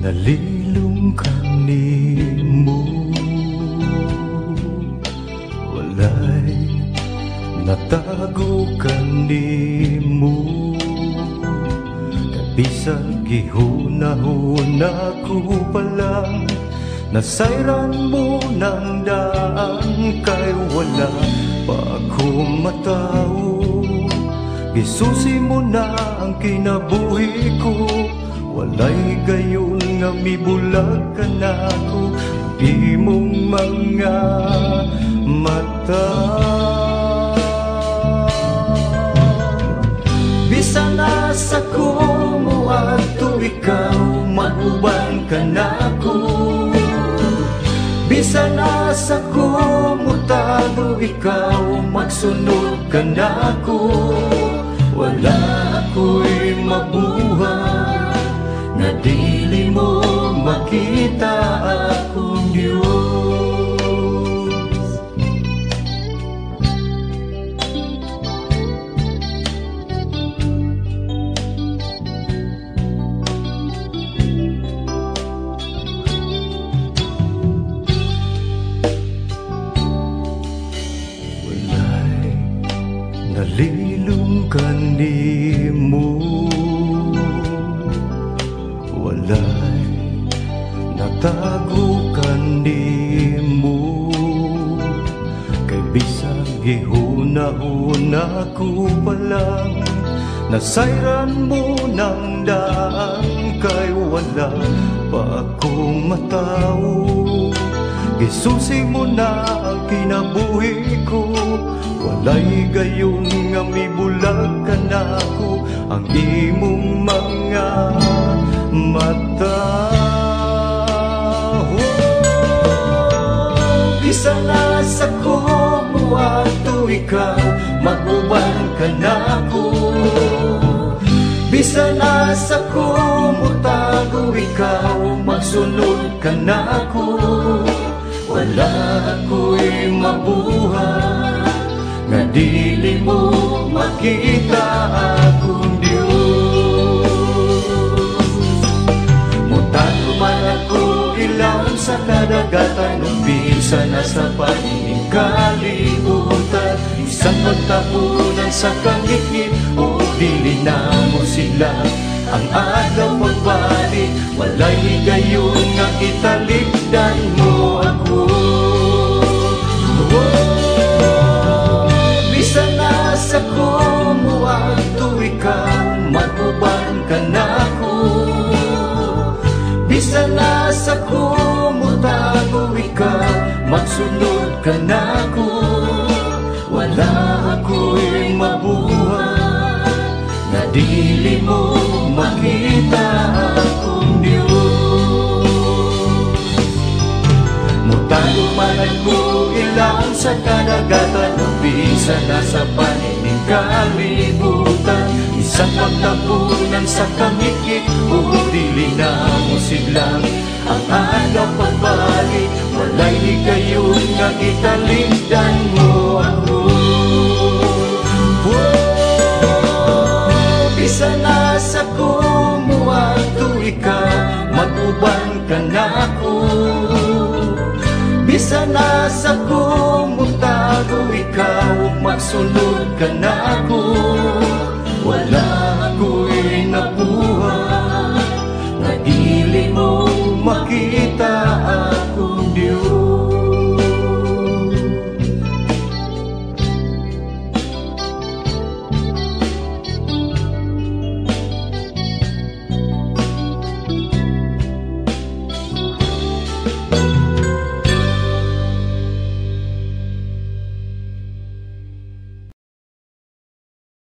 Nalilung kanimo, walay natago kanimo. Bisag gihunahuna ko palang nasayran mo ng daan, kay wala pa ako matao. Gisusi mo na ang kinabuhi ko, walay gayon nga mibulag ka na ko. Di mong mga mata, bisan nasa ko mo ato ikaw, maguban ka na ko. Bisan nasa ko mo tago ikaw, magsunod ka na ko. Wala ako'y mabuhay nga dili mo makita akong Diyos. Nalilung kanimo, walay natago kanimo. Kay bisag gihuna-una ko palang nasayran mo ng daan, kay wala pa akong matao. Gisusi mo na ang kinabuhi ko, walay gayon nga mibulag ka na ko. Ang imong mga mata, bisan nasa ko mo ato ikaw, maguban ka na ko. Bisan nasa ko mo tago ikaw, magsunod ka na ko. Wala ako'y mabuhay nga dili mo makita akong Diyos. Mutago man ako ilang sa kadagatan, umpisa na sa panining kalibutan. Isang pagtapunan sa kangikit, o dili na mo sila ang adlaw pagbalik. Walay gayon nga italikdan mo ako. Bisan nasa ko mo ato ikaw, maguban ka na ko. Bisan nasa ko mo tago ikaw, magsunod ka na ko. Wala ako'y mabuhay na dili mo makita akong Diyos. Mutago man ako ilang sa kadagatan, umpisa na sa panining kalibutan. Isang pagtapunan sa kangikit, o dili na mo siglang ang agaw pagbalik. Walay gayon nga italikdan mo ako. Bisan nasa ko mo ato ikaw, maguban ka na ko. Bisan nasa ko mo tago ikaw, magsunod ka na ko.